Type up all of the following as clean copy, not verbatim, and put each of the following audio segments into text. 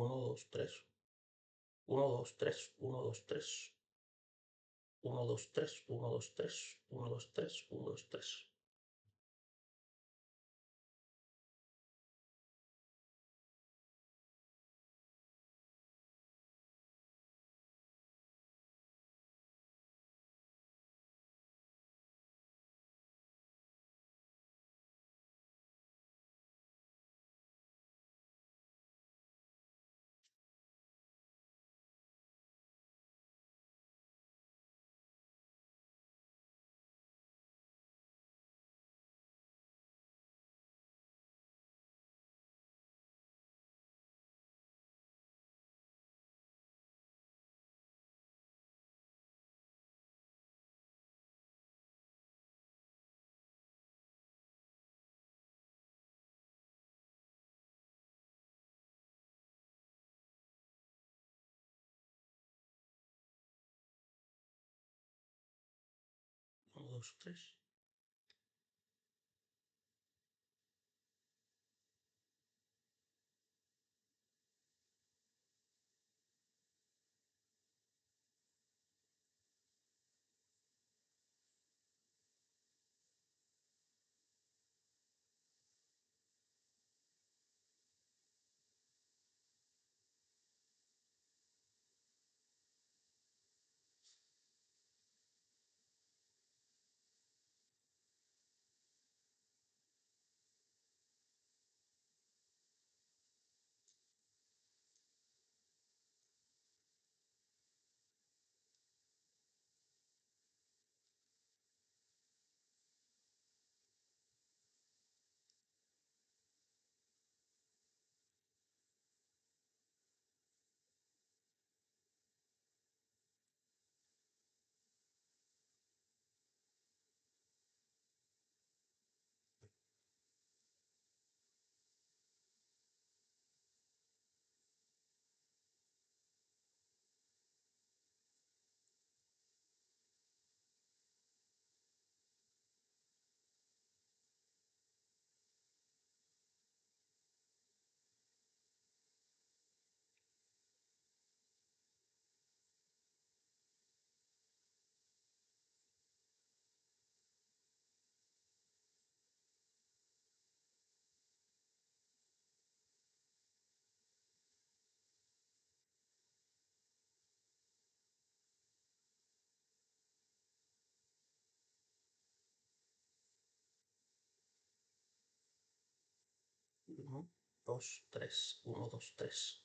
Uno, 2, 3. Uno, 2, 3. Uno, 2, 3. Uno, 2, 3. Uno, 2, 3. Uno, 2, 3. Uno, 2, 3. Uno, 2, 3. Uno, 2, 3. Uno, 2, 3.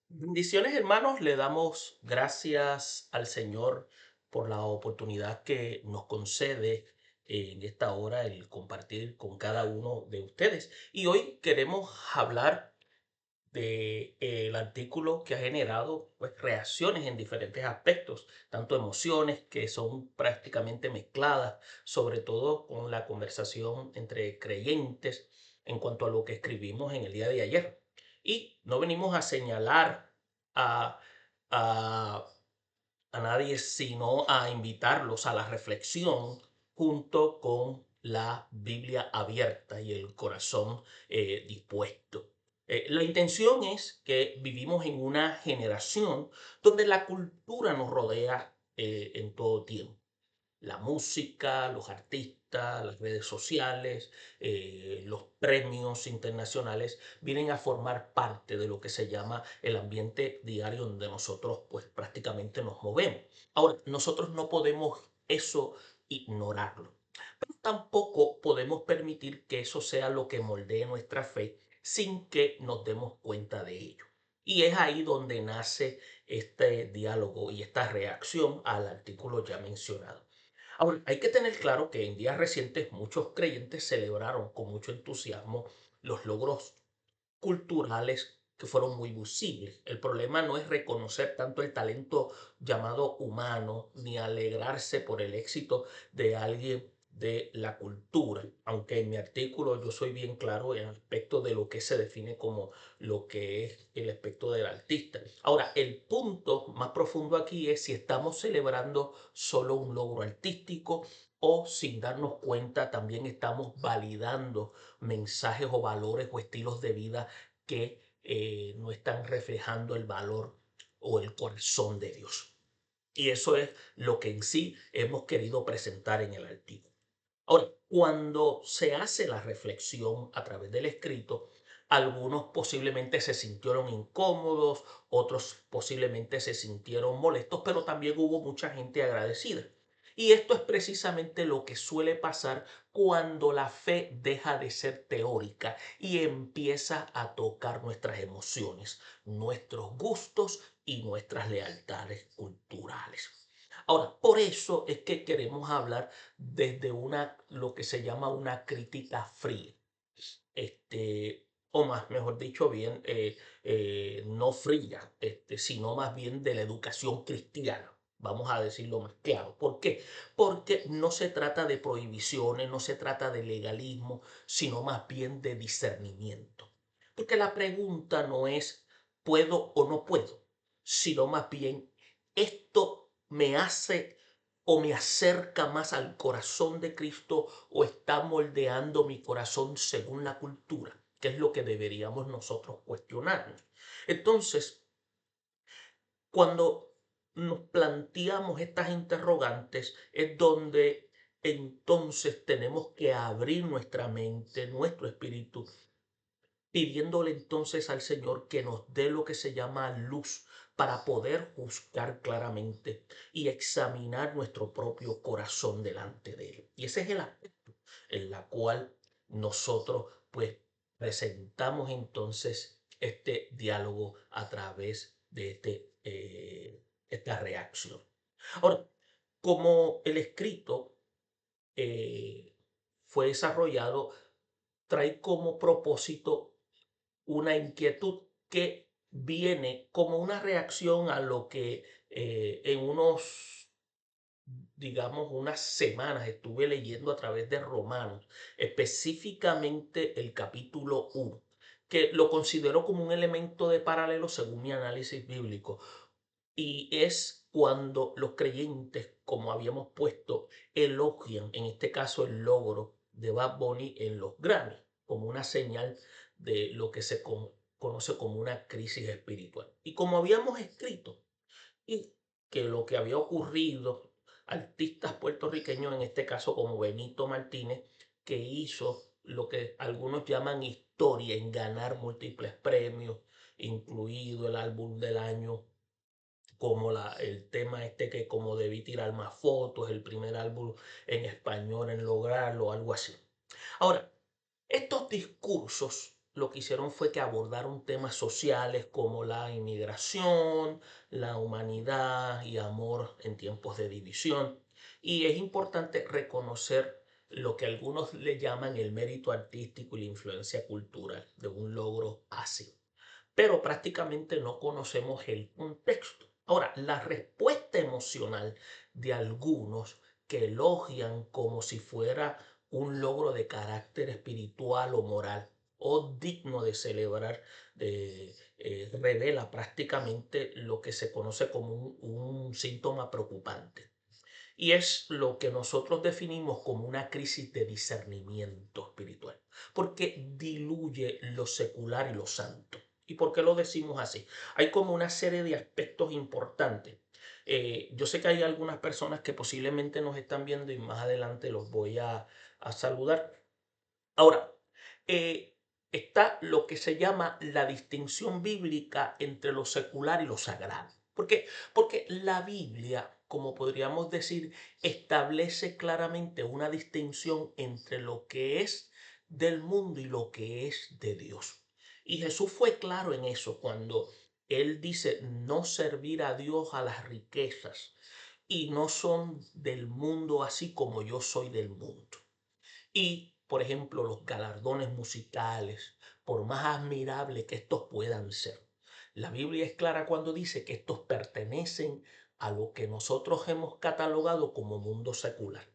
Bendiciones, hermanos. Le damos gracias al Señor por la oportunidad que nos concede en esta hora el compartir con cada uno de ustedes. Y hoy queremos hablar de el artículo que ha generado pues, reacciones en diferentes aspectos, tanto emociones que son prácticamente mezcladas, sobre todo con la conversación entre creyentes en cuanto a lo que escribimos en el día de ayer. Y no venimos a señalar a, a, a nadie, sino a invitarlos a la reflexión junto con la Biblia abierta y el corazón dispuesto. La intención es que vivimos en una generación donde la cultura nos rodea en todo tiempo. La música, los artistas, las redes sociales, los premios internacionales vienen a formar parte de lo que se llama el ambiente diario donde nosotros pues prácticamente nos movemos. Ahora, nosotros no podemos eso ignorarlo, pero tampoco podemos permitir que eso sea lo que moldee nuestra fe sin que nos demos cuenta de ello. Y es ahí donde nace este diálogo y esta reacción al artículo ya mencionado. Ahora, hay que tener claro que en días recientes muchos creyentes celebraron con mucho entusiasmo los logros culturales que fueron muy visibles. El problema no es reconocer tanto el talento llamado humano, ni alegrarse por el éxito de alguien de la cultura, aunque en mi artículo yo soy bien claro en el aspecto de lo que se define como lo que es el aspecto del artista. Ahora, el punto más profundo aquí es si estamos celebrando solo un logro artístico o sin darnos cuenta también estamos validando mensajes o valores o estilos de vida que no están reflejando el valor o el corazón de Dios. Y eso es lo que en sí hemos querido presentar en el artículo. Ahora, cuando se hace la reflexión a través del escrito, algunos posiblemente se sintieron incómodos, otros posiblemente se sintieron molestos, pero también hubo mucha gente agradecida. Y esto es precisamente lo que suele pasar cuando la fe deja de ser teórica y empieza a tocar nuestras emociones, nuestros gustos y nuestras lealtades culturales. Ahora, por eso es que queremos hablar desde lo que se llama una crítica fría, o más, mejor dicho, bien, no fría, sino más bien de la educación cristiana. Vamos a decirlo más claro. ¿Por qué? Porque no se trata de prohibiciones, no se trata de legalismo, sino más bien de discernimiento. Porque la pregunta no es ¿puedo o no puedo? Sino más bien, ¿esto me hace o me acerca más al corazón de Cristo o está moldeando mi corazón según la cultura? Que es lo que deberíamos nosotros cuestionarnos. Entonces, cuando nos planteamos estas interrogantes es donde entonces tenemos que abrir nuestra mente, nuestro espíritu, pidiéndole entonces al Señor que nos dé lo que se llama luz para poder juzgar claramente y examinar nuestro propio corazón delante de Él. Y ese es el aspecto en la cual nosotros pues presentamos entonces este diálogo a través de esta reacción. Ahora, como el escrito eh, fue desarrollado, trae como propósito una inquietud que viene como una reacción a lo que en digamos, unas semanas estuve leyendo a través de Romanos, específicamente el capítulo 1, que lo considero como un elemento de paralelo según mi análisis bíblico. Y es cuando los creyentes, como habíamos puesto, elogian, en este caso, el logro de Bad Bunny en los Grammy, como una señal de lo que se conoce como una crisis espiritual. Y como habíamos escrito, y que lo que había ocurrido, artistas puertorriqueños, en este caso como Benito Martínez, que hizo lo que algunos llaman historia en ganar múltiples premios, incluido el álbum del año como el tema que como debí tirar más fotos, el primer álbum en español en lograrlo, algo así. Ahora, estos discursos lo que hicieron fue que abordaron temas sociales como la inmigración, la humanidad y amor en tiempos de división. Y es importante reconocer lo que algunos le llaman el mérito artístico y la influencia cultural de un logro así, pero prácticamente no conocemos el contexto. Ahora, la respuesta emocional de algunos que elogian como si fuera un logro de carácter espiritual o moral o digno de celebrar, revela prácticamente lo que se conoce como un síntoma preocupante. Y es lo que nosotros definimos como una crisis de discernimiento espiritual, porque diluye lo secular y lo santo. ¿Y por qué lo decimos así? Hay como una serie de aspectos importantes. Yo sé que hay algunas personas que posiblemente nos están viendo y más adelante los voy a saludar. Ahora, eh, está lo que se llama la distinción bíblica entre lo secular y lo sagrado. ¿Por qué? Porque la Biblia, como podríamos decir, establece claramente una distinción entre lo que es del mundo y lo que es de Dios. Y Jesús fue claro en eso cuando él dice no servir a Dios a las riquezas y no son del mundo así como yo soy del mundo. Y, por ejemplo, los galardones musicales, por más admirable que estos puedan ser. La Biblia es clara cuando dice que estos pertenecen a lo que nosotros hemos catalogado como mundo secular,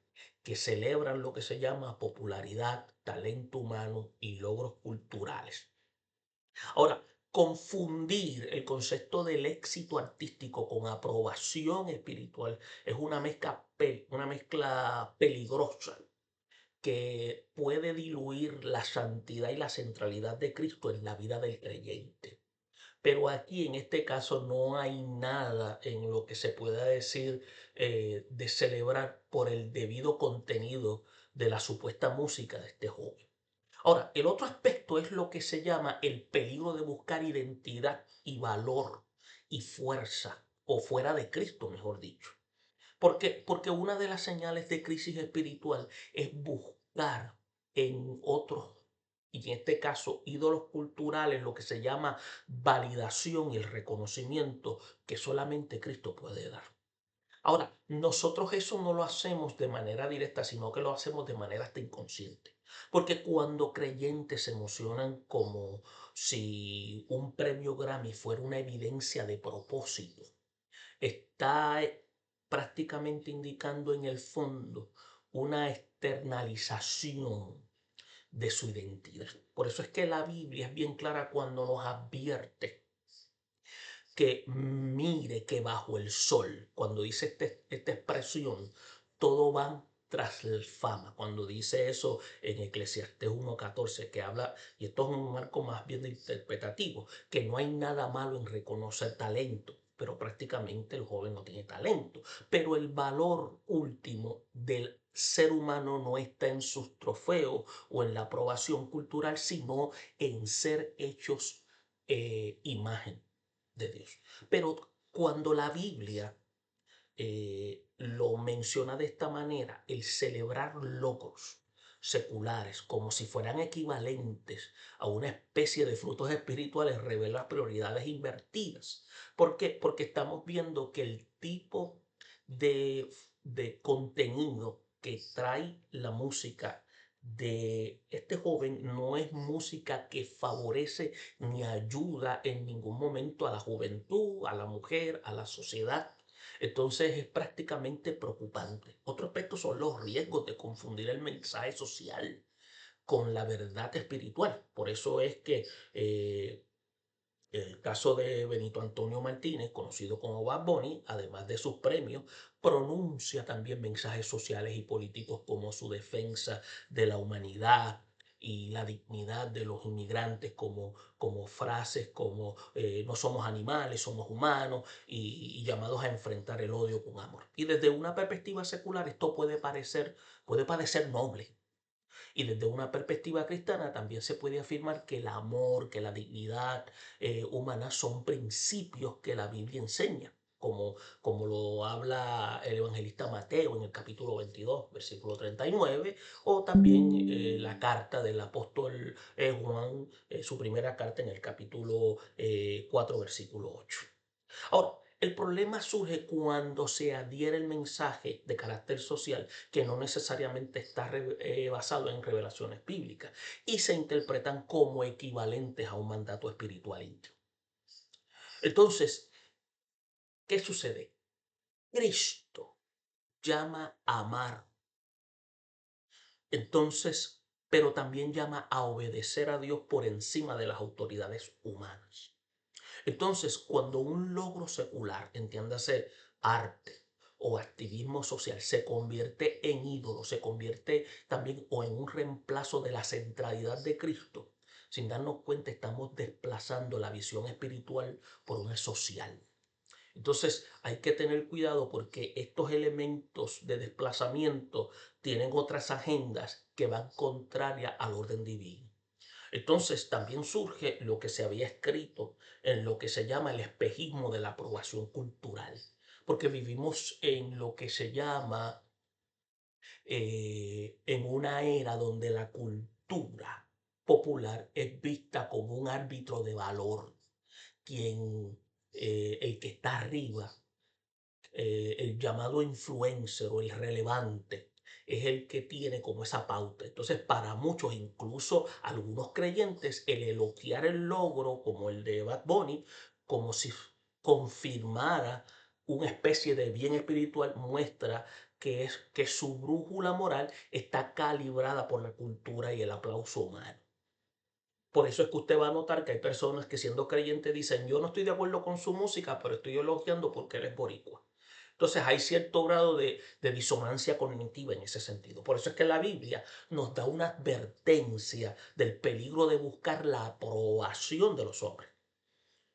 que celebran lo que se llama popularidad, talento humano y logros culturales. Ahora, confundir el concepto del éxito artístico con aprobación espiritual es una mezcla peligrosa que puede diluir la santidad y la centralidad de Cristo en la vida del creyente. Pero aquí en este caso no hay nada en lo que se pueda decir de celebrar por el debido contenido de la supuesta música de este joven. Ahora, el otro aspecto es lo que se llama el peligro de buscar identidad y valor y fuerza, o fuera de Cristo, mejor dicho. Porque una de las señales de crisis espiritual es buscar en otros, y en este caso ídolos culturales, lo que se llama validación y el reconocimiento que solamente Cristo puede dar. Ahora, nosotros eso no lo hacemos de manera directa, sino que lo hacemos de manera hasta inconsciente. Porque cuando creyentes se emocionan como si un premio Grammy fuera una evidencia de propósito, está prácticamente indicando en el fondo una externalización de su identidad. Por eso es que la Biblia es bien clara cuando nos advierte que mire que bajo el sol, cuando dice esta expresión, todo va tras la fama. Cuando dice eso en Eclesiastés 1:14, que habla, y esto es un marco más bien interpretativo, que no hay nada malo en reconocer talento, pero prácticamente el joven no tiene talento. Pero el valor último del ser humano no está en sus trofeos o en la aprobación cultural, sino en ser hechos imagen de Dios. Pero cuando la Biblia lo menciona de esta manera, el celebrar logros seculares como si fueran equivalentes a una especie de frutos espirituales revela prioridades invertidas. ¿Por qué? Porque estamos viendo que el tipo de, de contenido que trae la música de este joven no es música que favorece ni ayuda en ningún momento a la juventud, a la mujer, a la sociedad. Entonces es prácticamente preocupante. Otro aspecto son los riesgos de confundir el mensaje social con la verdad espiritual. Por eso es que el caso de Benito Antonio Martínez, conocido como Bad Bunny, además de sus premios, pronuncia también mensajes sociales y políticos como su defensa de la humanidad y la dignidad de los inmigrantes, como frases como no somos animales, somos humanos, y llamados a enfrentar el odio con amor. Y desde una perspectiva secular esto puede parecer noble, y desde una perspectiva cristiana también se puede afirmar que el amor, que la dignidad humana son principios que la Biblia enseña, como lo habla el evangelista Mateo en el capítulo 22, versículo 39, o también la carta del apóstol Juan, su primera carta en el capítulo 4, versículo 8. Ahora, el problema surge cuando se adhiere el mensaje de carácter social que no necesariamente está basado en revelaciones bíblicas y se interpretan como equivalentes a un mandato espiritual íntimo. Entonces, ¿qué sucede? Cristo llama a amar, entonces, pero también llama a obedecer a Dios por encima de las autoridades humanas. Entonces, cuando un logro secular, entiéndase arte o activismo social se convierte en ídolo, se convierte también o en un reemplazo de la centralidad de Cristo, sin darnos cuenta estamos desplazando la visión espiritual por una social. Entonces hay que tener cuidado porque estos elementos de desplazamiento tienen otras agendas que van contrarias al orden divino. Entonces también surge lo que se había escrito en lo que se llama el espejismo de la aprobación cultural, porque vivimos en lo que se llama en una era donde la cultura popular es vista como un árbitro de valor, quien el que está arriba, el llamado influencer o el relevante, es el que tiene como esa pauta. Entonces, para muchos, incluso algunos creyentes, el elogiar el logro como el de Bad Bunny, como si confirmara una especie de bien espiritual, muestra que su brújula moral está calibrada por la cultura y el aplauso humano. Por eso es que usted va a notar que hay personas que siendo creyentes dicen, yo no estoy de acuerdo con su música, pero estoy elogiando porque él es boricua. Entonces hay cierto grado de disonancia cognitiva en ese sentido. Por eso es que la Biblia nos da una advertencia del peligro de buscar la aprobación de los hombres.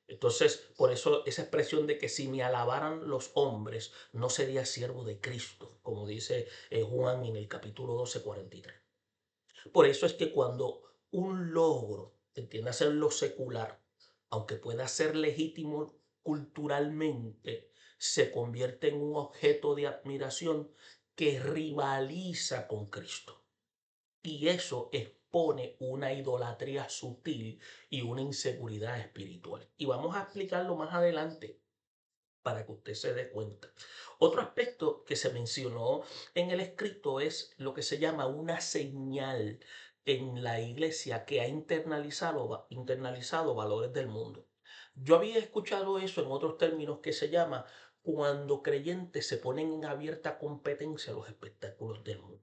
Entonces, por eso esa expresión de que si me alabaran los hombres, no sería siervo de Cristo, como dice Juan en el capítulo 12, 43. Por eso es que cuando un logro, entiéndase en lo secular, aunque pueda ser legítimo culturalmente, se convierte en un objeto de admiración que rivaliza con Cristo. Y eso expone una idolatría sutil y una inseguridad espiritual. Y vamos a explicarlo más adelante para que usted se dé cuenta. Otro aspecto que se mencionó en el escrito es lo que se llama una señal en la iglesia que ha internalizado valores del mundo. Yo había escuchado eso en otros términos que se llama cuando creyentes se ponen en abierta competencia a los espectáculos del mundo.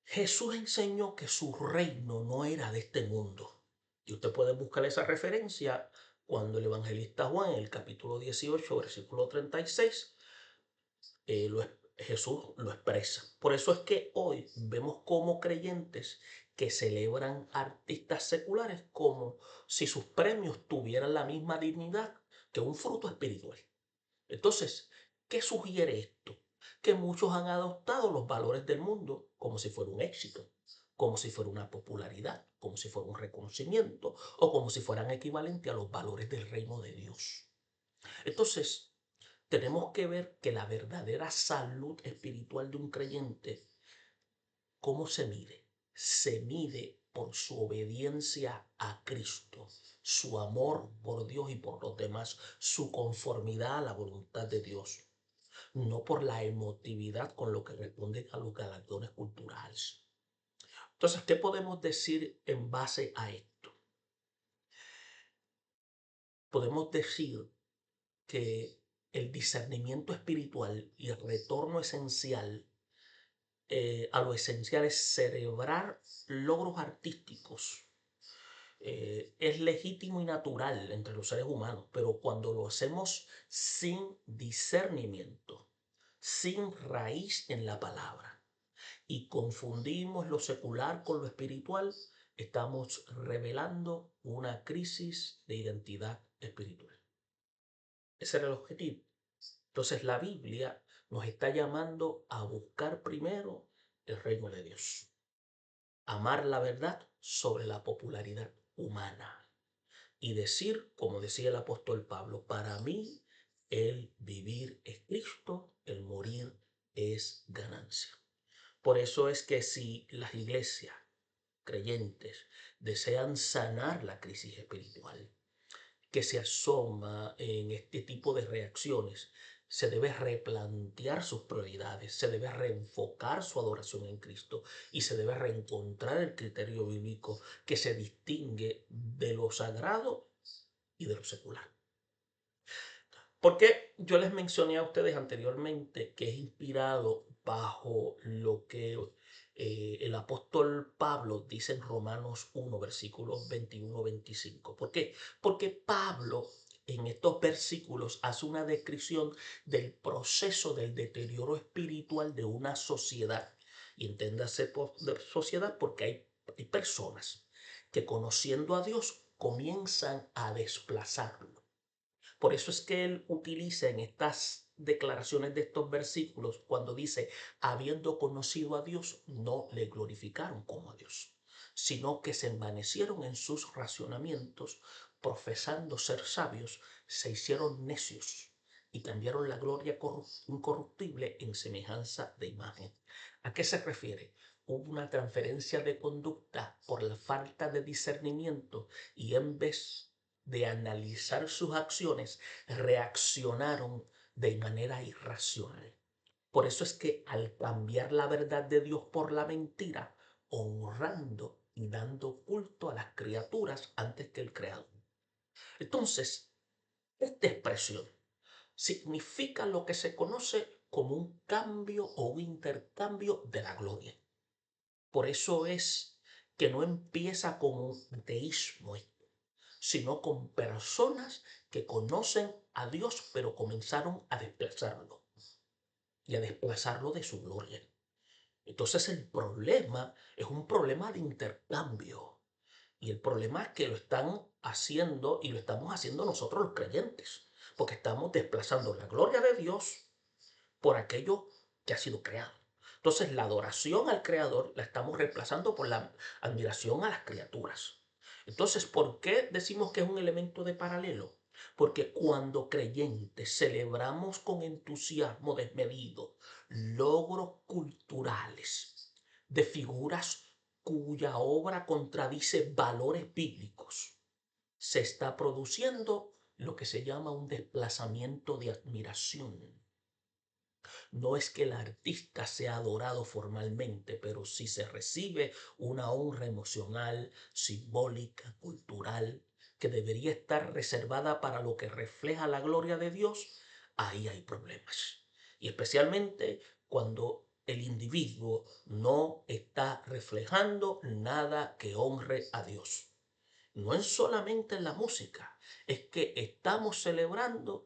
Jesús enseñó que su reino no era de este mundo. Y usted puede buscar esa referencia cuando el evangelista Juan, en el capítulo 18, versículo 36, Jesús lo expresa. Por eso es que hoy vemos como creyentes que celebran artistas seculares como si sus premios tuvieran la misma dignidad que un fruto espiritual. Entonces, ¿qué sugiere esto? Que muchos han adoptado los valores del mundo como si fuera un éxito, como si fuera una popularidad, como si fuera un reconocimiento o como si fueran equivalentes a los valores del reino de Dios. Entonces, tenemos que ver que la verdadera salud espiritual de un creyente, ¿cómo se mide? Se mide por su obediencia a Cristo, su amor por Dios y por los demás, su conformidad a la voluntad de Dios, no por la emotividad con lo que responden a los galardones culturales. Entonces, ¿qué podemos decir en base a esto? Podemos decir que el discernimiento espiritual y el retorno esencial a lo esencial es celebrar logros artísticos. Es legítimo y natural entre los seres humanos, pero cuando lo hacemos sin discernimiento, sin raíz en la palabra, y confundimos lo secular con lo espiritual, estamos revelando una crisis de identidad espiritual. Ese era el objetivo. Entonces la Biblia nos está llamando a buscar primero el reino de Dios. Amar la verdad sobre la popularidad humana. Y decir, como decía el apóstol Pablo, para mí el vivir es Cristo, el morir es ganancia. Por eso es que si las iglesias creyentes desean sanar la crisis espiritual, que se asoma en este tipo de reacciones, se debe replantear sus prioridades, se debe reenfocar su adoración en Cristo y se debe reencontrar el criterio bíblico que se distingue de lo sagrado y de lo secular. Porque yo les mencioné a ustedes anteriormente que es inspirado bajo lo que el apóstol Pablo dice en Romanos 1, versículos 21-25. ¿Por qué? Porque Pablo en estos versículos hace una descripción del proceso del deterioro espiritual de una sociedad. Y entiéndase por de sociedad porque hay personas que conociendo a Dios comienzan a desplazarlo. Por eso es que él utiliza en estas declaraciones de estos versículos cuando dice, habiendo conocido a Dios, no le glorificaron como a Dios, sino que se envanecieron en sus racionamientos, profesando ser sabios, se hicieron necios y cambiaron la gloria incorruptible en semejanza de imagen. ¿A qué se refiere? Hubo una transferencia de conducta por la falta de discernimiento y en vez de analizar sus acciones, reaccionaron de manera irracional. Por eso es que al cambiar la verdad de Dios por la mentira, honrando y dando culto a las criaturas antes que el Creador. Entonces, esta expresión significa lo que se conoce como un cambio o un intercambio de la gloria. Por eso es que no empieza como un teísmo, sino con personas que conocen a Dios, pero comenzaron a desplazarlo y a desplazarlo de su gloria. Entonces el problema es un problema de intercambio. Y el problema es que lo están haciendo y lo estamos haciendo nosotros los creyentes, porque estamos desplazando la gloria de Dios por aquello que ha sido creado. Entonces la adoración al Creador la estamos reemplazando por la admiración a las criaturas. Entonces, ¿por qué decimos que es un elemento de paralelo? Porque cuando creyentes celebramos con entusiasmo desmedido logros culturales de figuras cuya obra contradice valores bíblicos, se está produciendo lo que se llama un desplazamiento de admiración. No es que el artista sea adorado formalmente, pero si se recibe una honra emocional, simbólica, cultural, que debería estar reservada para lo que refleja la gloria de Dios, ahí hay problemas. Y especialmente cuando el individuo no está reflejando nada que honre a Dios. No es solamente en la música, es que estamos celebrando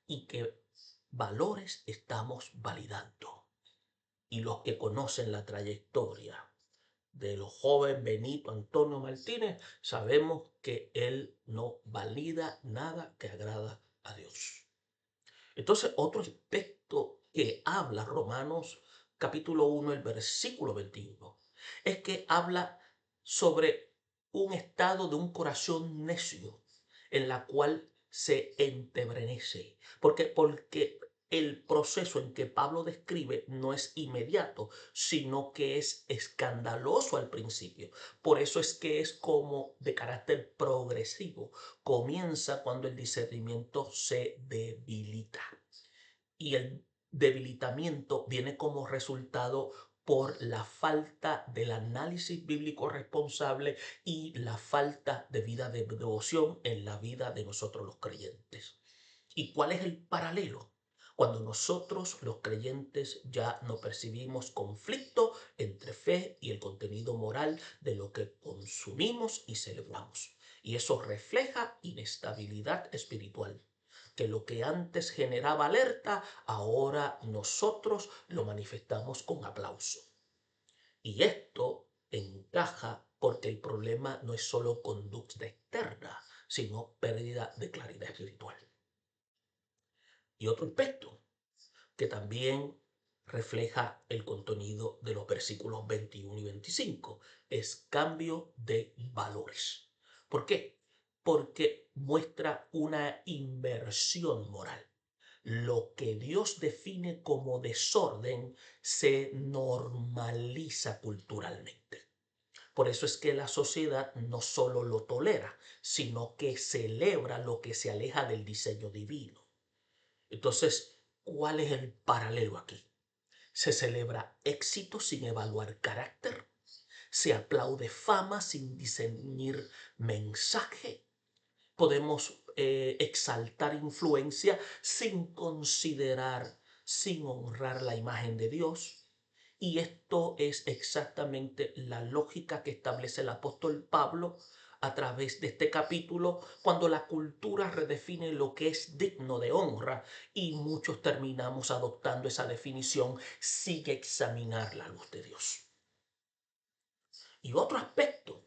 y que valores estamos validando. Y los que conocen la trayectoria de los joven Benito Antonio Martínez, sabemos que él no valida nada que agrada a Dios. Entonces, otro aspecto que habla Romanos capítulo 1, el versículo 21, es que habla sobre un estado de un corazón necio en la cual se entebrece. Porque el proceso en que Pablo describe no es inmediato, sino que es escandaloso al principio. Por eso es que es como de carácter progresivo. Comienza cuando el discernimiento se debilita. Y el debilitamiento viene como resultado por la falta del análisis bíblico responsable y la falta de vida de devoción en la vida de nosotros los creyentes. ¿Y cuál es el paralelo? Cuando nosotros los creyentes ya no percibimos conflicto entre fe y el contenido moral de lo que consumimos y celebramos. Y eso refleja inestabilidad espiritual, que lo que antes generaba alerta, ahora nosotros lo manifestamos con aplauso. Y esto encaja porque el problema no es solo conducta externa, sino pérdida de claridad espiritual. Y otro aspecto que también refleja el contenido de los versículos 21 y 25 es cambio de valores. ¿Por qué? Porque muestra una inversión moral. Lo que Dios define como desorden se normaliza culturalmente. Por eso es que la sociedad no solo lo tolera, sino que celebra lo que se aleja del diseño divino. Entonces, ¿cuál es el paralelo aquí? Se celebra éxito sin evaluar carácter, se aplaude fama sin discernir mensaje, podemos exaltar influencia sin considerar, sin honrar la imagen de Dios. Y esto es exactamente la lógica que establece el apóstol Pablo a través de este capítulo cuando la cultura redefine lo que es digno de honra y muchos terminamos adoptando esa definición sin examinar la luz de Dios. Y otro aspecto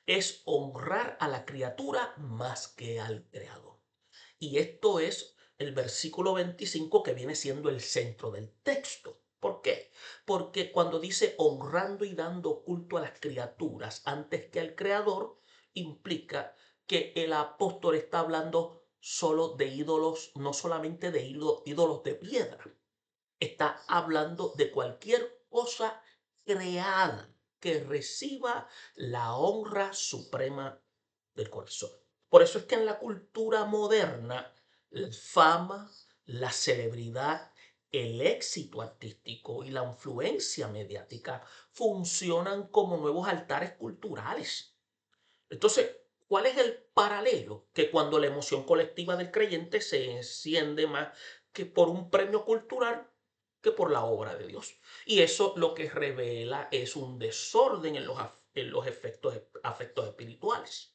es honrar a la criatura más que al creador. Y esto es el versículo 25 que viene siendo el centro del texto. ¿Por qué? Porque cuando dice honrando y dando culto a las criaturas antes que al creador, implica que el apóstol está hablando solo de ídolos, no solamente de ídolos de piedra. Está hablando de cualquier cosa creada que reciba la honra suprema del corazón. Por eso es que en la cultura moderna, la fama, la celebridad, el éxito artístico y la influencia mediática funcionan como nuevos altares culturales. Entonces, ¿cuál es el paralelo? Que cuando la emoción colectiva del creyente se enciende más que por un premio cultural que por la obra de Dios. Y eso lo que revela es un desorden en los afectos espirituales.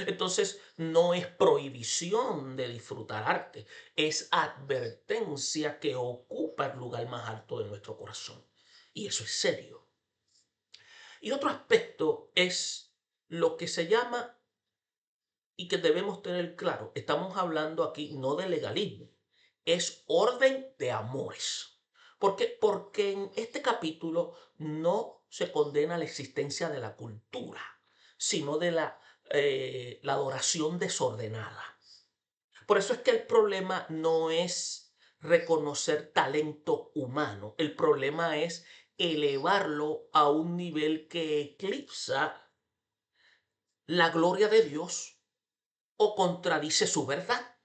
Entonces, no es prohibición de disfrutar arte, es advertencia que ocupa el lugar más alto de nuestro corazón. Y eso es serio. Y otro aspecto es lo que se llama y que debemos tener claro, estamos hablando aquí no de legalismo, es orden de amores. ¿Por qué? Porque en este capítulo no se condena la existencia de la cultura, sino de la adoración desordenada. Por eso es que el problema no es reconocer talento humano, el problema es elevarlo a un nivel que eclipsa la gloria de Dios o contradice su verdad.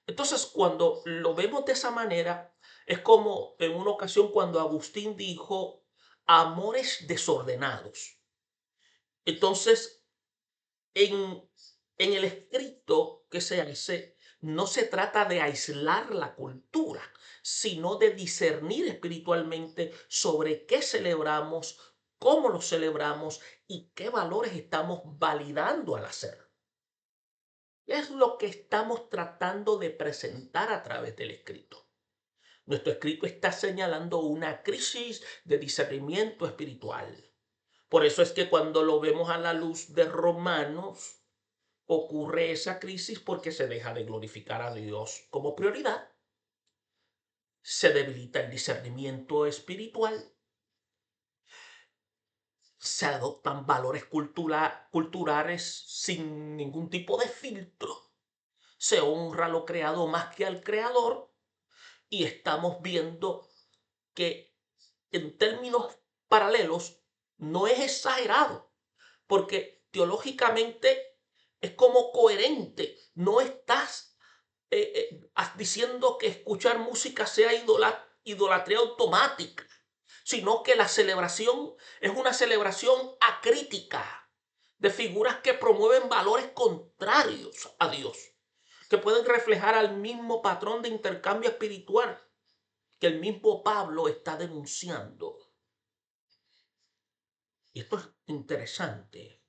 Entonces, cuando lo vemos de esa manera, es como en una ocasión cuando Agustín dijo amores desordenados. Entonces, en, en el escrito que se hace, no se trata de aislar la cultura, sino de discernir espiritualmente sobre qué celebramos, cómo lo celebramos y qué valores estamos validando al hacer. Es lo que estamos tratando de presentar a través del escrito. Nuestro escrito está señalando una crisis de discernimiento espiritual. Por eso es que cuando lo vemos a la luz de Romanos, ocurre esa crisis porque se deja de glorificar a Dios como prioridad, se debilita el discernimiento espiritual, se adoptan valores culturales sin ningún tipo de filtro, se honra lo creado más que al creador y estamos viendo que en términos paralelos no es exagerado, porque teológicamente es como coherente. No estás diciendo que escuchar música sea idolatría automática, sino que la celebración es una celebración acrítica de figuras que promueven valores contrarios a Dios, que pueden reflejar al mismo patrón de intercambio espiritual que el mismo Pablo está denunciando. Y esto es interesante.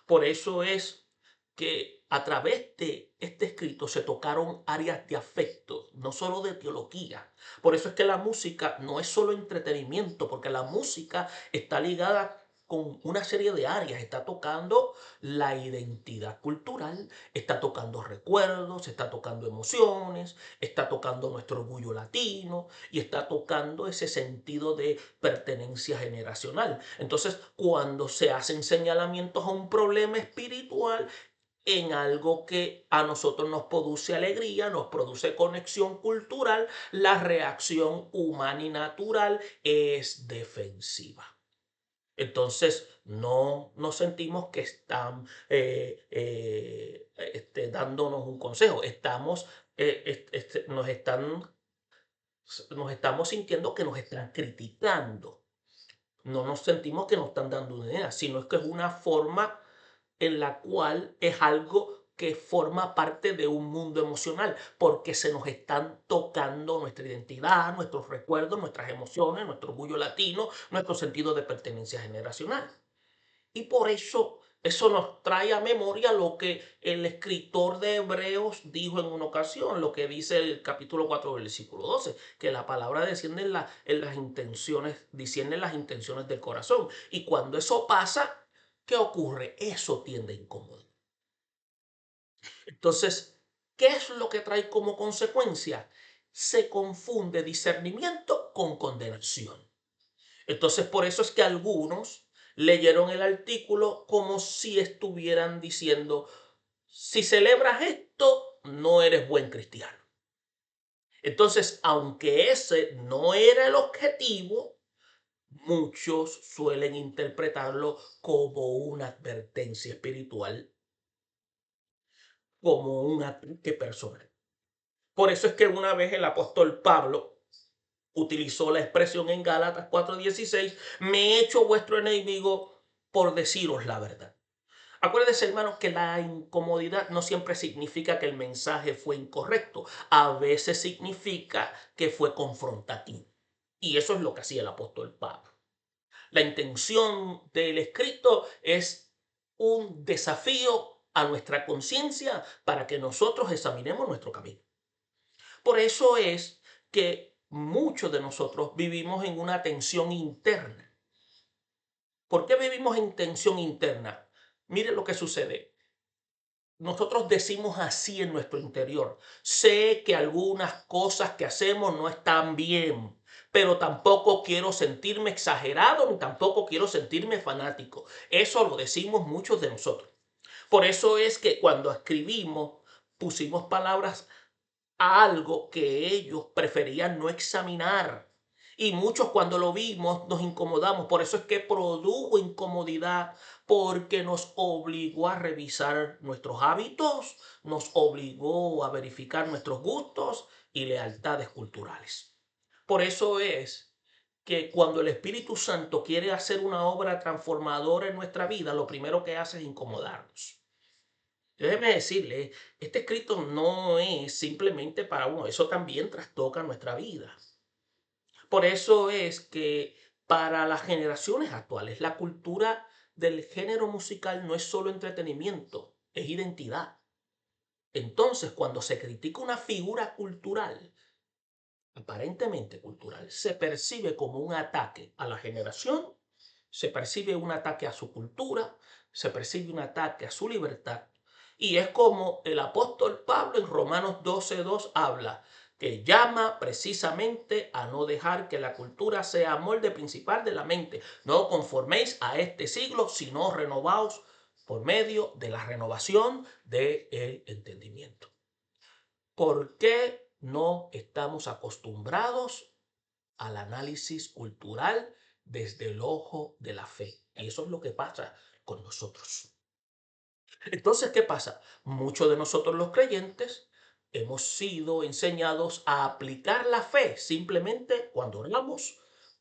Por eso es que a través de este escrito se tocaron áreas de afecto, no solo de teología. Por eso es que la música no es solo entretenimiento, porque la música está ligada con una serie de áreas. Está tocando la identidad cultural, está tocando recuerdos, está tocando emociones, está tocando nuestro orgullo latino y está tocando ese sentido de pertenencia generacional. Entonces, cuando se hacen señalamientos a un problema espiritual, en algo que a nosotros nos produce alegría, nos produce conexión cultural, la reacción humana y natural es defensiva. Entonces, no nos sentimos que están dándonos un consejo. Nos estamos sintiendo que nos están criticando. No nos sentimos que nos están dando una idea, sino es que es una forma en la cual es algo que forma parte de un mundo emocional, porque se nos están tocando nuestra identidad, nuestros recuerdos, nuestras emociones, nuestro orgullo latino, nuestro sentido de pertenencia generacional. Y por eso Eso nos trae a memoria lo que el escritor de Hebreos dijo en una ocasión, lo que dice el capítulo 4, versículo 12, que la palabra desciende en las intenciones, discierne las intenciones del corazón. Y cuando eso pasa, ¿qué ocurre? Eso tiende a incomodar. Entonces, ¿qué es lo que trae como consecuencia? Se confunde discernimiento con condenación. Entonces, por eso es que algunos leyeron el artículo como si estuvieran diciendo, si celebras esto, no eres buen cristiano. Entonces, aunque ese no era el objetivo, muchos suelen interpretarlo como una advertencia espiritual, como un ataque personal. Por eso es que una vez el apóstol Pablo utilizó la expresión en Gálatas 4:16, me he hecho vuestro enemigo por deciros la verdad. Acuérdense, hermanos, que la incomodidad no siempre significa que el mensaje fue incorrecto. A veces significa que fue confrontativo. Y eso es lo que hacía el apóstol Pablo. La intención del escrito es un desafío a nuestra conciencia para que nosotros examinemos nuestro camino. Por eso es que muchos de nosotros vivimos en una tensión interna. ¿Por qué vivimos en tensión interna? Mire lo que sucede. Nosotros decimos así en nuestro interior. Sé que algunas cosas que hacemos no están bien, pero tampoco quiero sentirme exagerado ni tampoco quiero sentirme fanático. Eso lo decimos muchos de nosotros. Por eso es que cuando escribimos pusimos palabras a algo que ellos preferían no examinar. Y muchos cuando lo vimos nos incomodamos. Por eso es que produjo incomodidad, porque nos obligó a revisar nuestros hábitos, nos obligó a verificar nuestros gustos y lealtades culturales. Por eso es que cuando el Espíritu Santo quiere hacer una obra transformadora en nuestra vida, lo primero que hace es incomodarnos. Déjeme decirle, este escrito no es simplemente para uno, eso también trastoca nuestra vida. Por eso es que para las generaciones actuales, la cultura del género musical no es solo entretenimiento, es identidad. Entonces, cuando se critica una figura cultural, aparentemente cultural, se percibe como un ataque a la generación, se percibe un ataque a su cultura, se percibe un ataque a su libertad. Y es como el apóstol Pablo en Romanos 12:2 habla, que llama precisamente a no dejar que la cultura sea molde principal de la mente. No conforméis a este siglo, sino renovaos por medio de la renovación del entendimiento. ¿Por qué no estamos acostumbrados al análisis cultural desde el ojo de la fe? Y eso es lo que pasa con nosotros. Entonces, ¿qué pasa? Muchos de nosotros los creyentes hemos sido enseñados a aplicar la fe simplemente cuando oramos,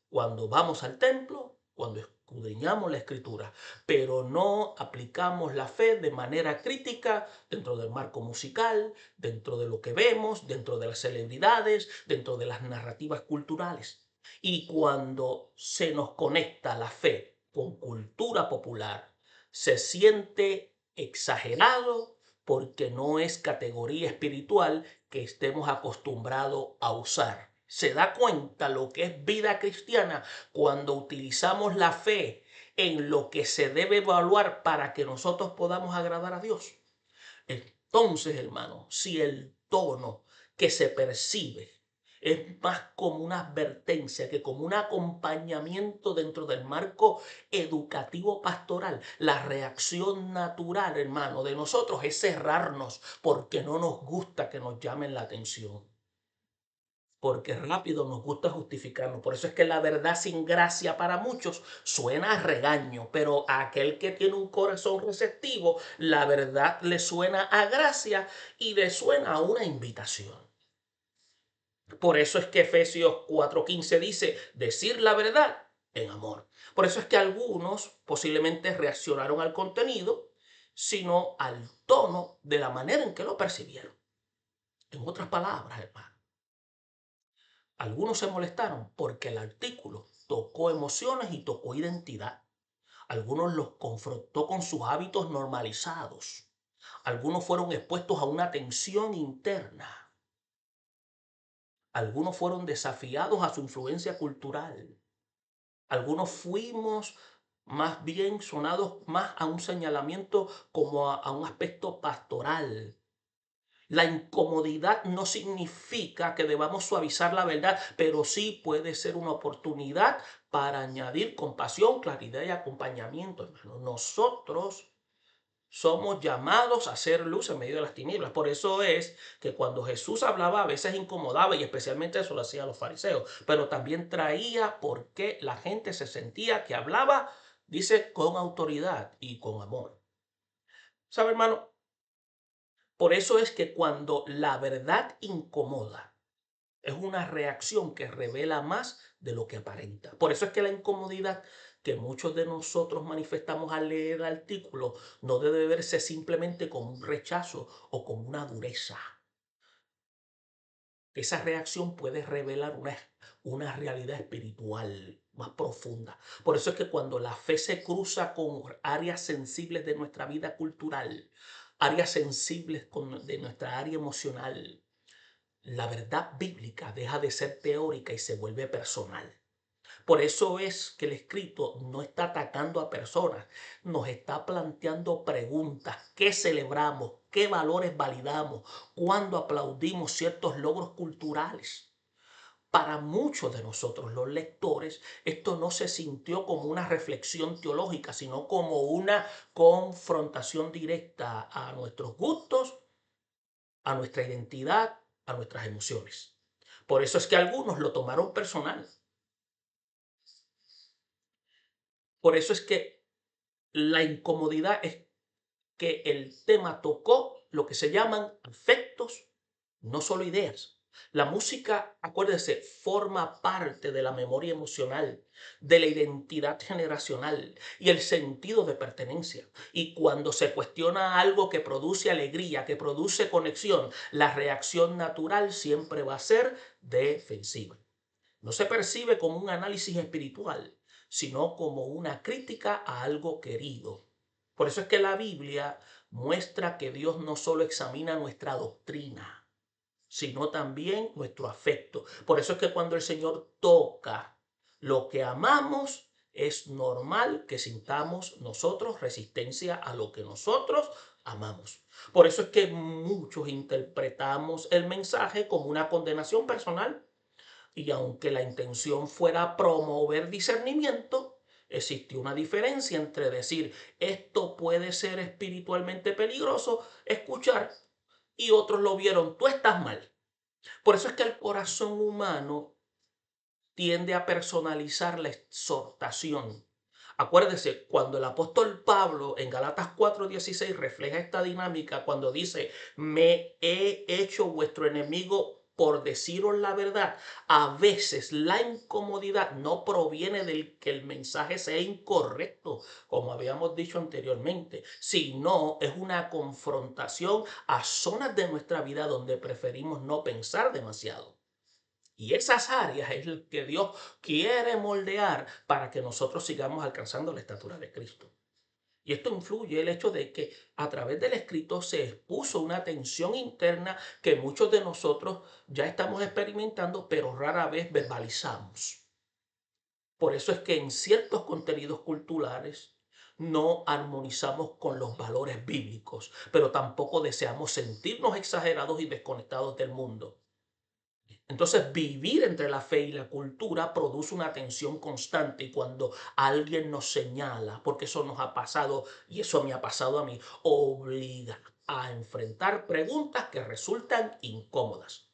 cuando vamos al templo, cuando escudriñamos la escritura, pero no aplicamos la fe de manera crítica dentro del marco musical, dentro de lo que vemos, dentro de las celebridades, dentro de las narrativas culturales. Y cuando se nos conecta la fe con cultura popular, se siente exagerado porque no es categoría espiritual que estemos acostumbrados a usar. Se da cuenta lo que es vida cristiana cuando utilizamos la fe en lo que se debe evaluar para que nosotros podamos agradar a Dios. Entonces, hermano, si el tono que se percibe es más como una advertencia que como un acompañamiento dentro del marco educativo pastoral, la reacción natural, hermano, de nosotros es cerrarnos porque no nos gusta que nos llamen la atención. Porque rápido nos gusta justificarnos. Por eso es que la verdad sin gracia para muchos suena a regaño, pero a aquel que tiene un corazón receptivo, la verdad le suena a gracia y le suena a una invitación. Por eso es que Efesios 4:15 dice, decir la verdad en amor. Por eso es que algunos posiblemente reaccionaron al contenido, sino al tono de la manera en que lo percibieron. En otras palabras, hermano. Algunos se molestaron porque el artículo tocó emociones y tocó identidad. Algunos los confrontó con sus hábitos normalizados. Algunos fueron expuestos a una tensión interna. Algunos fueron desafiados a su influencia cultural. Algunos fuimos más bien sonados más a un señalamiento como a un aspecto pastoral. La incomodidad no significa que debamos suavizar la verdad, pero sí puede ser una oportunidad para añadir compasión, claridad y acompañamiento, hermano. Nosotros somos llamados a hacer luz en medio de las tinieblas. Por eso es que cuando Jesús hablaba a veces incomodaba y especialmente eso lo hacían los fariseos, pero también traía porque la gente se sentía que hablaba, dice, con autoridad y con amor. ¿Sabe, hermano? Por eso es que cuando la verdad incomoda, es una reacción que revela más de lo que aparenta. Por eso es que la incomodidad que muchos de nosotros manifestamos al leer el artículo no debe verse simplemente como un rechazo o como una dureza. Esa reacción puede revelar una realidad espiritual más profunda. Por eso es que cuando la fe se cruza con áreas sensibles de nuestra vida cultural, áreas sensibles de nuestra área emocional, la verdad bíblica deja de ser teórica y se vuelve personal. Por eso es que el escrito no está atacando a personas, nos está planteando preguntas: ¿qué celebramos? ¿Qué valores validamos? ¿Cuándo aplaudimos ciertos logros culturales? Para muchos de nosotros, los lectores, esto no se sintió como una reflexión teológica, sino como una confrontación directa a nuestros gustos, a nuestra identidad, a nuestras emociones. Por eso es que algunos lo tomaron personal. Por eso es que la incomodidad es que el tema tocó lo que se llaman afectos, no solo ideas. La música, acuérdese, forma parte de la memoria emocional, de la identidad generacional y el sentido de pertenencia. Y cuando se cuestiona algo que produce alegría, que produce conexión, la reacción natural siempre va a ser defensiva. No se percibe como un análisis espiritual, sino como una crítica a algo querido. Por eso es que la Biblia muestra que Dios no solo examina nuestra doctrina, sino también nuestro afecto. Por eso es que cuando el Señor toca lo que amamos, es normal que sintamos nosotros resistencia a lo que nosotros amamos. Por eso es que muchos interpretamos el mensaje como una condenación personal. Y aunque la intención fuera promover discernimiento, existe una diferencia entre decir esto puede ser espiritualmente peligroso, escuchar, y otros lo vieron, tú estás mal. Por eso es que el corazón humano tiende a personalizar la exhortación. Acuérdese, cuando el apóstol Pablo en Galatas 4:16 refleja esta dinámica, cuando dice, me he hecho vuestro enemigo por deciros la verdad, a veces la incomodidad no proviene del que el mensaje sea incorrecto, como habíamos dicho anteriormente, sino es una confrontación a zonas de nuestra vida donde preferimos no pensar demasiado. Y esas áreas es lo que Dios quiere moldear para que nosotros sigamos alcanzando la estatura de Cristo. Y esto influye el hecho de que a través del escrito se expuso una tensión interna que muchos de nosotros ya estamos experimentando, pero rara vez verbalizamos. Por eso es que en ciertos contenidos culturales no armonizamos con los valores bíblicos, pero tampoco deseamos sentirnos exagerados y desconectados del mundo. Entonces, vivir entre la fe y la cultura produce una tensión constante y cuando alguien nos señala, porque eso nos ha pasado y eso me ha pasado a mí, obliga a enfrentar preguntas que resultan incómodas.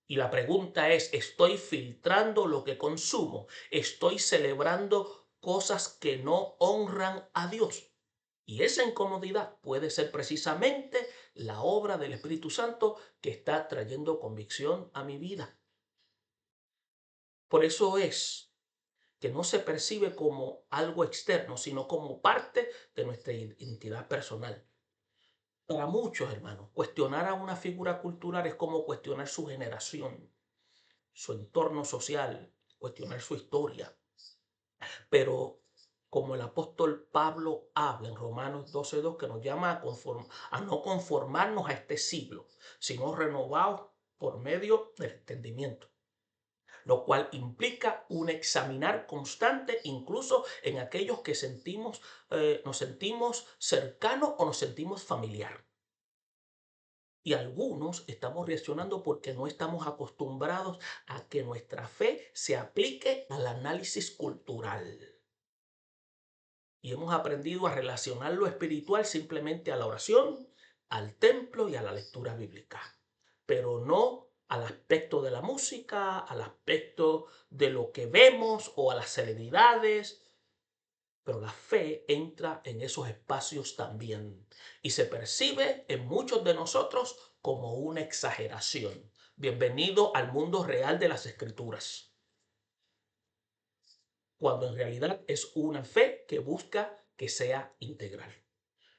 Y la pregunta es, ¿estoy filtrando lo que consumo? ¿Estoy celebrando cosas que no honran a Dios? Y esa incomodidad puede ser precisamente la obra del Espíritu Santo que está trayendo convicción a mi vida. Por eso es que no se percibe como algo externo, sino como parte de nuestra identidad personal. Para muchos, hermanos, cuestionar a una figura cultural es como cuestionar su generación, su entorno social, cuestionar su historia. Pero como el apóstol Pablo habla en Romanos 12:2, que nos llama a no conformarnos a este siglo, sino renovados por medio del entendimiento, lo cual implica un examinar constante, incluso en aquellos que nos sentimos cercanos o nos sentimos familiar. Y algunos estamos reaccionando porque no estamos acostumbrados a que nuestra fe se aplique al análisis cultural. Y hemos aprendido a relacionar lo espiritual simplemente a la oración, al templo y a la lectura bíblica, pero no al aspecto de la música, al aspecto de lo que vemos o a las celebridades. Pero la fe entra en esos espacios también y se percibe en muchos de nosotros como una exageración. Bienvenido al mundo real de las escrituras, cuando en realidad es una fe que busca que sea integral.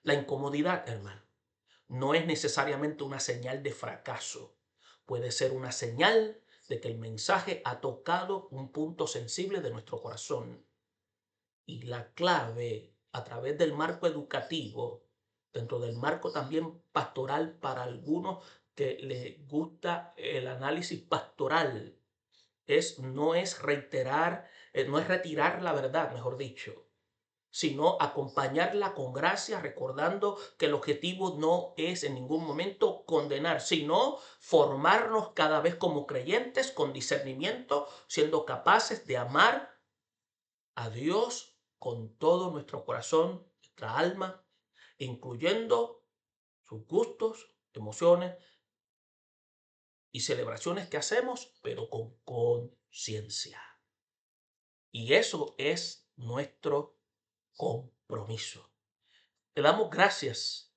La incomodidad, hermano, no es necesariamente una señal de fracaso. Puede ser una señal de que el mensaje ha tocado un punto sensible de nuestro corazón. Y la clave a través del marco educativo, dentro del marco también pastoral para algunos que les gusta el análisis pastoral, no es reiterar, no es retirar la verdad, mejor dicho, sino acompañarla con gracia, recordando que el objetivo no es en ningún momento condenar, sino formarnos cada vez como creyentes con discernimiento, siendo capaces de amar a Dios con todo nuestro corazón, nuestra alma, incluyendo sus gustos, emociones y celebraciones que hacemos, pero con conciencia. Y eso es nuestro compromiso. Le damos gracias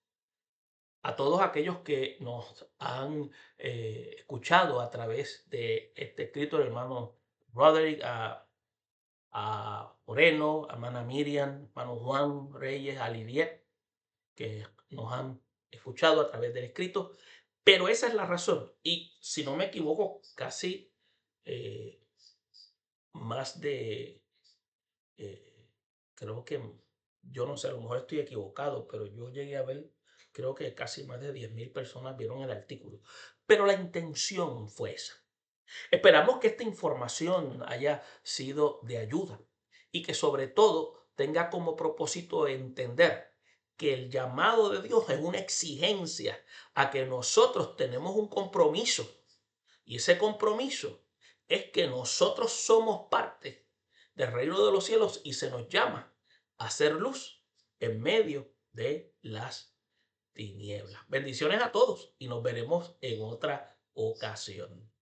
a todos aquellos que nos han escuchado a través de este escrito del hermano Roderick, a Moreno, a hermana Miriam, hermano Juan Reyes, a Lidiet, que nos han escuchado a través del escrito. Pero esa es la razón. Y si no me equivoco, casi eh, más de, eh, creo que, yo no sé, a lo mejor estoy equivocado, pero yo llegué a ver, creo que casi más de 10.000 personas vieron el artículo. Pero la intención fue esa. Esperamos que esta información haya sido de ayuda y que sobre todo tenga como propósito entender que el llamado de Dios es una exigencia a que nosotros tenemos un compromiso, y ese compromiso es que nosotros somos parte del reino de los cielos y se nos llama a hacer luz en medio de las tinieblas. Bendiciones a todos y nos veremos en otra ocasión.